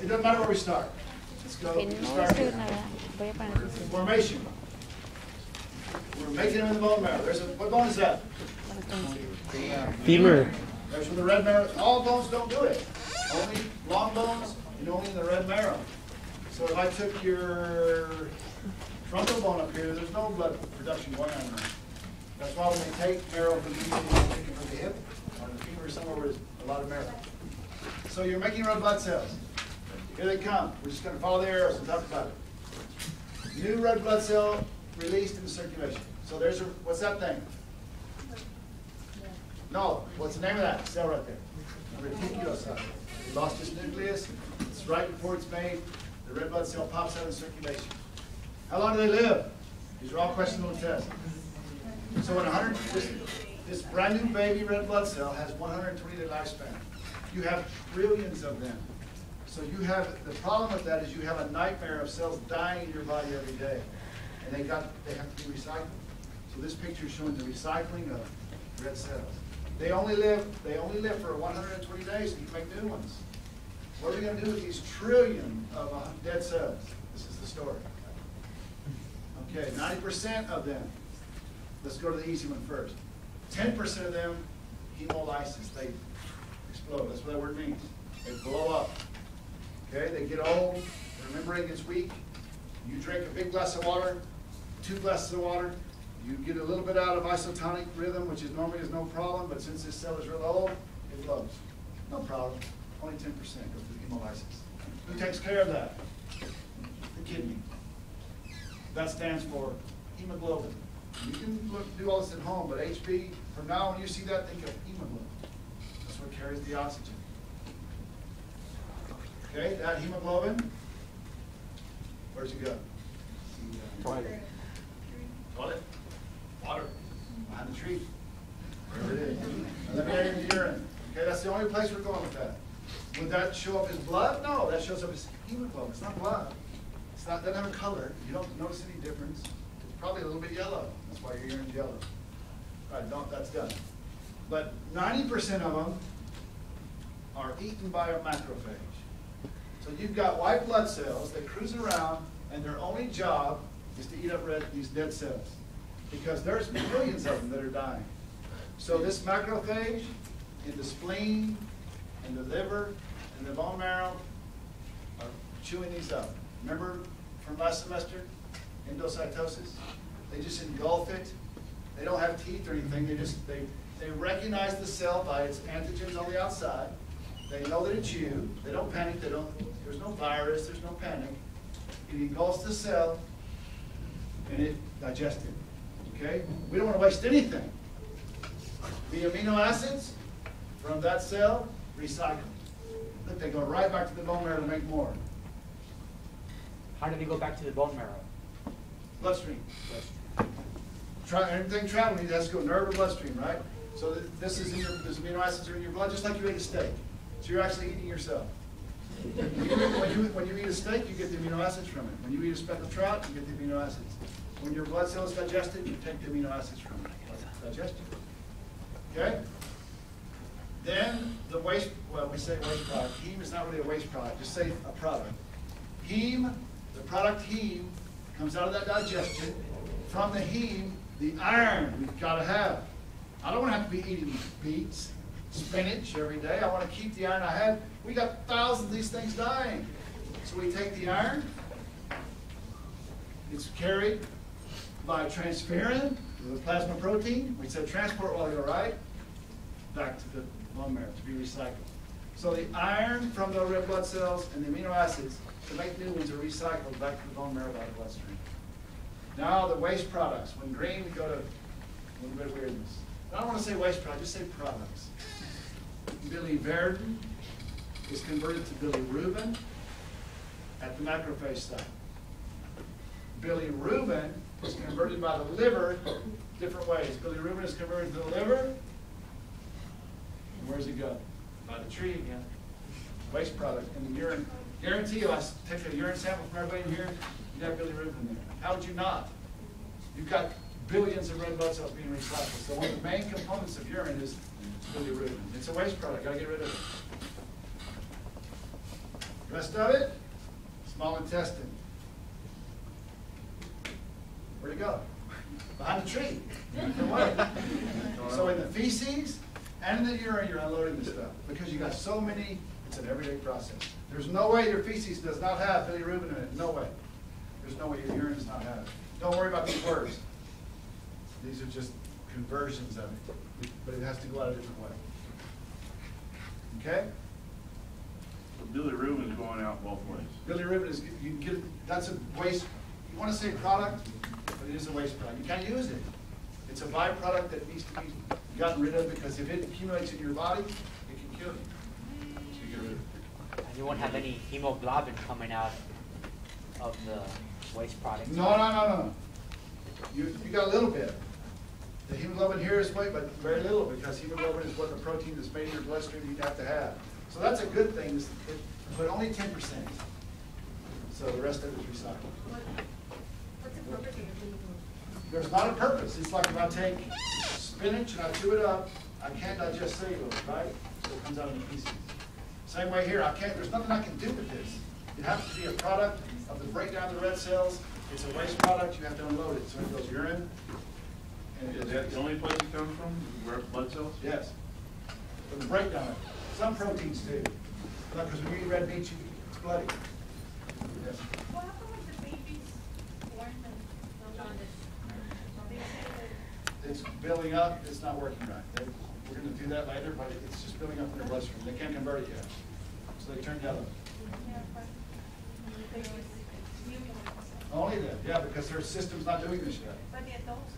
It doesn't matter where we start. Let's go. Que no Start escribo here. nada. Voy a poner así. Formation. We're making them in the bone marrow. What bone is that? Femur. There's where the red marrow. All bones don't do it. Only long bones and only in the red marrow. So if I took your frontal bone up here, there's no blood production going on there. That's why when they take marrow from the hip or the femur, somewhere where there's a lot of marrow. So you're making red blood cells. Here they come. We're just going to follow the arrows and talk about it. New red blood cell released into circulation. So there's a, what's that thing? No, what's the name of that cell right there? Reticulocyte. It lost its nucleus. It's right before it's made. The red blood cell pops out in circulation. How long do they live? These are all questions on the test. So in 100, this brand new baby red blood cell has 120-day lifespan. You have trillions of them. So you have, the problem with that is you have a nightmare of cells dying in your body every day. And they have to be recycled. So this picture is showing the recycling of red cells. They only live for 120 days and you make new ones. What are we going to do with these trillion of dead cells? This is the story. Okay, 90% of them. Let's go to the easy one first. 10% of them, hemolysis. They explode. That's what that word means. They blow up. Okay, they get old. Their membrane gets weak. You drink a big glass of water, 2 glasses of water. You get a little bit out of isotonic rhythm, which is normally is no problem, but since this cell is real old, it blows. No problem. Only 10% goes through hemolysis. Who takes care of that? The kidney. That stands for hemoglobin. You can do all this at home, but HB, from now when you see that, think of hemoglobin. That's what carries the oxygen. Okay, that hemoglobin, where's it go? Toilet. Toilet? Water. Behind the tree. Wherever it is. Eliminating the urine. Okay, that's the only place we're going with that. Would that show up as blood? No, that shows up as hemoglobin. It's not blood. It's not, doesn't have a color. You don't notice any difference. It's probably a little bit yellow. That's why your urine's yellow. All right, that's done. But 90% of them are eaten by a macrophage. So you've got white blood cells that cruise around, and their only job is to eat up these dead cells. Because there's millions of them that are dying. So this macrophage in the spleen, and the liver, and the bone marrow are chewing these up. Remember from last semester, endocytosis? They just engulf it. They don't have teeth or anything. They recognize the cell by its antigens on the outside. They know that it's you. They don't panic. There's no virus. There's no panic. It engulfs the cell, and it digests it. Okay? We don't want to waste anything. The amino acids from that cell recycle. Look, they go right back to the bone marrow to make more. How do they go back to the bone marrow? Bloodstream. Everything traveling has to go nerve or bloodstream, right? So this amino acids are in your blood, just like you ate a steak. So you're actually eating yourself. When you eat a steak, you get the amino acids from it. When you eat a speckled trout, you get the amino acids. When your blood cell is digested, you take the amino acids from it. Digestion. Okay? Then the waste, well, we say waste product. Heme is not really a waste product, just say a product. Heme, the product heme, comes out of that digestion. From the heme, the iron we've got to have. I don't want to have to be eating beets, spinach every day. I want to keep the iron I have. We got thousands of these things dying. So we take the iron. It's carried by transferrin, the plasma protein. We said transport while you're right, back to the bone marrow to be recycled. So the iron from the red blood cells and the amino acids to make new ones are recycled back to the bone marrow by the bloodstream. Now the waste products. When green, we go to a little bit of weirdness. I don't want to say waste products, just say products. Biliverdin is converted to bilirubin at the macrophage site. Bilirubin is converted by the liver different ways. Bilirubin is converted to the liver. And where does it go? By the tree again. Waste product in the urine. Guarantee you, I take a urine sample from everybody in here, you'd have bilirubin in there. How would you not? You've got billions of red blood cells being recycled. So one of the main components of urine is bilirubin. It's a waste product. Got to get rid of it. Rest of it, small intestine. Where'd it go? Behind the tree. So in the feces and in the urine, you're unloading the stuff because you got so many. It's an everyday process. There's no way your feces does not have bilirubin in it. No way. There's no way your urine does not have it. Don't worry about these words. These are just conversions of it, but it has to go out a different way. Okay? Bilirubin is going out both ways. Bilirubin is, you can get, that's a waste, you want to say product, but it is a waste product. You can't use it. It's a byproduct that needs to be gotten rid of because if it accumulates in your body, it can kill you. So you get rid of it. And you won't have any hemoglobin coming out of the waste product. No. You got a little bit. The hemoglobin here is weight, but very little because hemoglobin is what the protein that's made in your bloodstream you have to have. So that's a good thing, but only 10%. So the rest of it is recycled. What's the purpose of the hemoglobin? There's not a purpose. It's like if I take spinach and I chew it up, I can't digest cellulose, right? So it comes out in pieces. Same way here, there's nothing I can do with this. It has to be a product of the breakdown of the red cells. It's a waste product, you have to unload it. So it goes urine. And Is that the only place it comes from? Where blood cells? Yes. From the breakdown of it. Some proteins do. Because when you eat red meat, it's bloody. Yes. Well, how come when the baby's born and no jaundice? They say that It's building up, it's not working right. We're going to do that later, but it's just building up in their bloodstream. They can't convert it yet. So they turn yellow. Only then, yeah, because their system's not doing this yet. but the adults